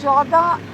14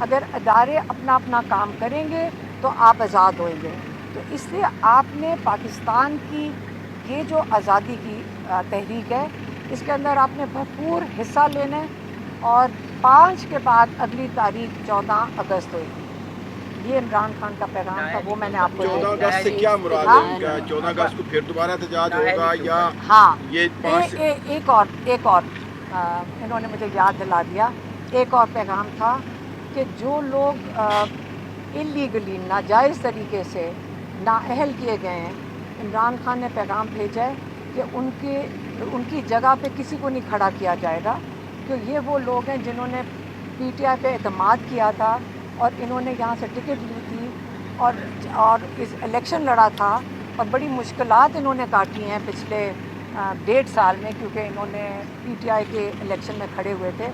اگر ادارے اپنا اپنا کام کریں گے تو آپ آزاد ہوئیں گے. تو اس لیے آپ نے پاکستان کی یہ جو آزادی کی تحریک ہے اس کے اندر آپ نے بھرپور حصہ لینا ہے. اور 5 کے بعد اگلی تاریخ 14 اگست ہوئے گی. یہ عمران خان کا پیغام تھا, وہ میں نے آپ کو 14 اگست سے کیا مراد ہے؟ کیا 14 اگست کو پھر دوبارہ احتجاج ہوگا یا ہاں یہ ایک اور انہوں نے مجھے یاد دلا دیا. ایک اور پیغام تھا کہ جو لوگ انلیگلی ناجائز طریقے سے نااہل کیے گئے ہیں, عمران خان نے پیغام بھیجا ہے کہ ان کی جگہ پہ کسی کو نہیں کھڑا کیا جائے گا, کہ یہ وہ لوگ ہیں جنہوں نے پی ٹی آئی پہ اعتماد کیا تھا اور انہوں نے یہاں سے ٹکٹ لی تھی اور اس الیکشن لڑا تھا, اور بڑی مشکلات انہوں نے کاٹی ہیں پچھلے 1.5 سال میں, کیونکہ انہوں نے پی ٹی آئی کے الیکشن میں کھڑے ہوئے تھے.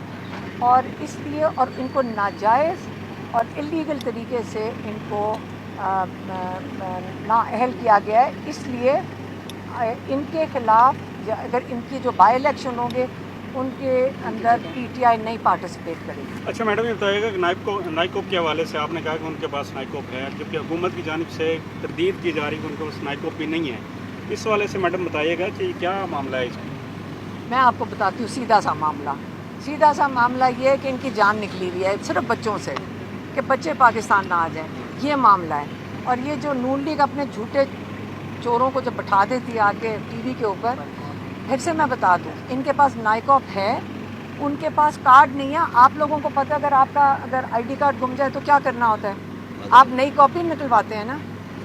اور اس لیے اور ان کو ناجائز اور انلیگل طریقے سے ان کو نااہل کیا گیا ہے. اس لیے ان کے خلاف اگر ان کی جو بائی الیکشن ہوں گے ان کے اندر پی ٹی آئی نہیں پارٹیسپیٹ کرے گی. اچھا میڈم, یہ بتائیے گا کہ نائکوپ کے حوالے سے آپ نے کہا کہ ان کے پاس نائکوپ ہے, جبکہ حکومت کی جانب سے تردید کی جا رہی ہے کہ ان کے پاس نائکوپ بھی نہیں ہے. اس حوالے سے میڈم بتائیے گا کہ کیا معاملہ ہے اس میں؟ میں آپ کو بتاتی ہوں سیدھا سا معاملہ یہ ہے کہ ان کی جان نکلی ہوئی ہے صرف بچوں سے, کہ بچے پاکستان نہ آ جائیں. یہ معاملہ ہے. اور یہ جو نون لیگ اپنے جھوٹے چوروں کو جب بٹھا دیتی ہے آ کے ٹی وی کے اوپر, پھر سے میں بتا دوں ان کے پاس نائکوپ ہے, ان کے پاس کارڈ نہیں ہے. آپ لوگوں کو پتہ اگر آپ کا آئی ڈی کارڈ گم جائے تو کیا کرنا ہوتا ہے؟ آپ نئی کاپی نکلواتے ہیں نا.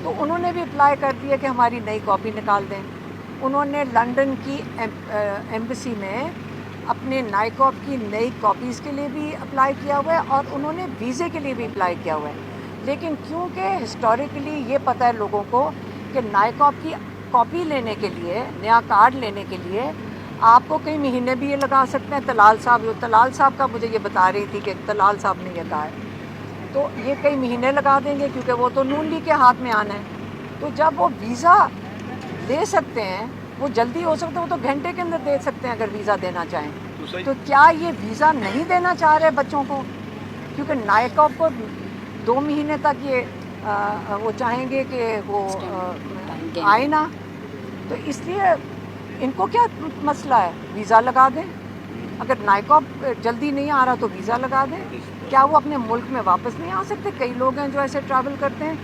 تو انہوں نے بھی اپلائی کر دیا کہ ہماری نئی کاپی نکال دیں. انہوں نے لنڈن کی ایمبیسی میں اپنے نائکوپ کی نئی کاپیز کے لیے بھی اپلائی کیا ہوا ہے, اور انہوں نے ویزے کے لیے بھی اپلائی کیا ہوا ہے. لیکن کیونکہ ہسٹوریکلی یہ پتہ ہے لوگوں کو کہ نائکوپ کی کاپی لینے کے لیے, نیا کارڈ لینے کے لیے آپ کو کئی مہینے بھی یہ لگا سکتے ہیں. طلال صاحب کا مجھے یہ بتا رہی تھی کہ طلال صاحب نے یہ کہا ہے, تو یہ کئی مہینے لگا دیں گے کیونکہ وہ تو نون لیگ کے ہاتھ میں آنا ہے. تو جب وہ ویزا دے سکتے ہیں, وہ جلدی ہو سکتا ہے, وہ تو گھنٹے کے اندر دے سکتے ہیں اگر ویزا دینا چاہیں. تو کیا یہ ویزا نہیں دینا چاہ رہے بچوں کو؟ کیونکہ نائکوپ کو 2 مہینے تک یہ وہ چاہیں گے کہ وہ آئے نا. تو اس لیے ان کو کیا مسئلہ ہے, ویزا لگا دیں. اگر نائکوپ جلدی نہیں آ رہا تو ویزا لگا دیں. کیا وہ اپنے ملک میں واپس نہیں آ سکتے؟ کئی لوگ ہیں جو ایسے ٹریول کرتے ہیں,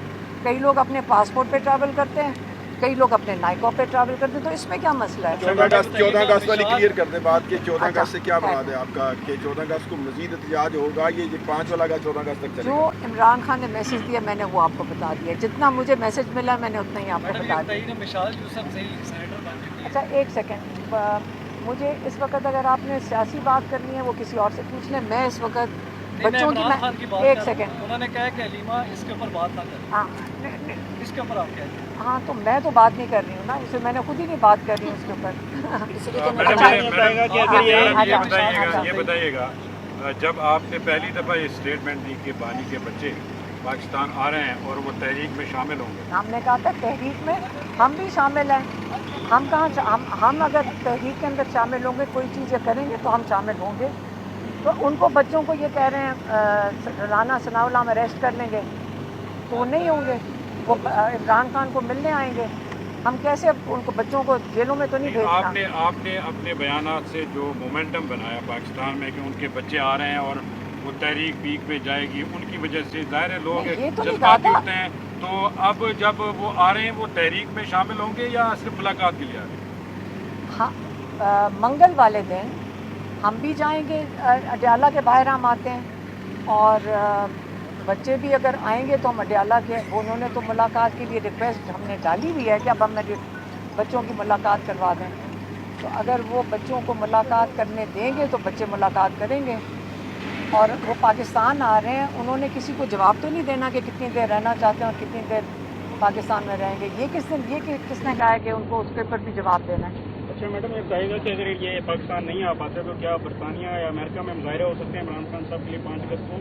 کئی لوگ اپنے پاسپورٹ پہ ٹریول کرتے ہیں, کئی لوگ اپنے نائکوپ پہ ٹریول کرتے ہیں. تو اس میں کیا مسئلہ ہے؟ 14 اگست والی کلیئر کر دیں بات کہ 14 اگست سے کیا مراد ہے آپ کا, کہ 14 اگست کو مزید احتجاج ہوگا, یہ 5 والا 14 اگست تک چلے گا؟ جو عمران خان نے میسج دیا میں نے وہ آپ کو بتا دیا. جتنا مجھے میسج ملا میں نے اتنا ہی آپ کو بتا دیا. اچھا ایک سیکنڈ, مجھے اس وقت اگر آپ نے سیاسی بات کرنی ہے وہ کسی اور سے پوچھ لیں. میں اس وقت بچوں کی ایک سیکنڈ, انہوں نے کہا کہ علیمہ اس کے اوپر بات نہ کریں. ہاں اس کے اوپر آپ کہہ دیں. ہاں تو میں تو بات نہیں کر رہی ہوں نا, اسے میں نے خود ہی نہیں بات کر رہی ہوں اس کے اوپر. یہ بتائیے گا, جب آپ نے پہلی دفعہ یہ اسٹیٹمنٹ دی کہ بانی کے بچے پاکستان آ رہے ہیں اور وہ تحریک میں شامل ہوں گے, ہم نے کہا تھا تحریک میں ہم بھی شامل ہیں. ہم کہاں ہم اگر تحریک کے اندر شامل ہوں گے, کوئی چیزیں کریں گے تو ہم شامل ہوں گے. تو ان کو بچوں کو یہ کہہ رہے ہیں رانا ثناء اللہ ہم اریسٹ کر لیں گے, تو وہ نہیں ہوں گے. وہ عمران خان کو ملنے آئیں گے. ہم کیسے ان کو بچوں کو جیلوں میں تو نہیں بھیجنا. آپ نے اپنے بیانات سے جو مومنٹم بنایا پاکستان میں کہ ان کے بچے آ رہے ہیں اور وہ تحریک پیک پہ جائے گی, ان کی وجہ سے ظاہر لوگ جذباتی ہوتے ہیں. تو اب جب وہ آ رہے ہیں وہ تحریک میں شامل ہوں گے یا صرف ملاقات کے لیے آ رہے ہیں؟ ہاں منگل والے دن ہم بھی جائیں گے. اڈیالہ کے باہر ہم آتے ہیں, اور بچے بھی اگر آئیں گے تو ہم اڈیالہ کے, انہوں نے تو ملاقات کے لیے ریکویسٹ ہم نے ڈالی ہوئی ہے کہ اب ہم بچوں کی ملاقات کروا دیں. تو اگر وہ بچوں کو ملاقات کرنے دیں گے تو بچے ملاقات کریں گے. اور وہ پاکستان آ رہے ہیں, انہوں نے کسی کو جواب تو نہیں دینا کہ کتنی دیر رہنا چاہتے ہیں اور کتنی دیر پاکستان میں رہیں گے. یہ کس نے کہا ہے کہ ان کو اس کے اوپر بھی جواب دینا ہے؟ اچھا میڈم, یہ بتائیے گا کہ اگر یہ پاکستان نہیں آ پاتے تو کیا برطانیہ یا امریکہ میں مظاہرے ہو سکتے ہیں عمران خان صاحب کے لیے 5 اگست کو؟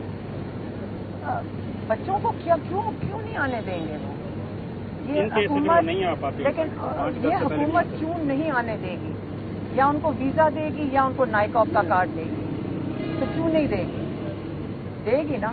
بچوں کو کیوں نہیں آنے دیں گے وہ؟ یہ حکومت نہیں آ پاتی, لیکن یہ حکومت کیوں نہیں آنے دے گی؟ یا ان کو ویزا دے گی یا ان کو نائکوپ کا کارڈ دے گی, تو کیوں نہیں دے گی؟ دے گی نا.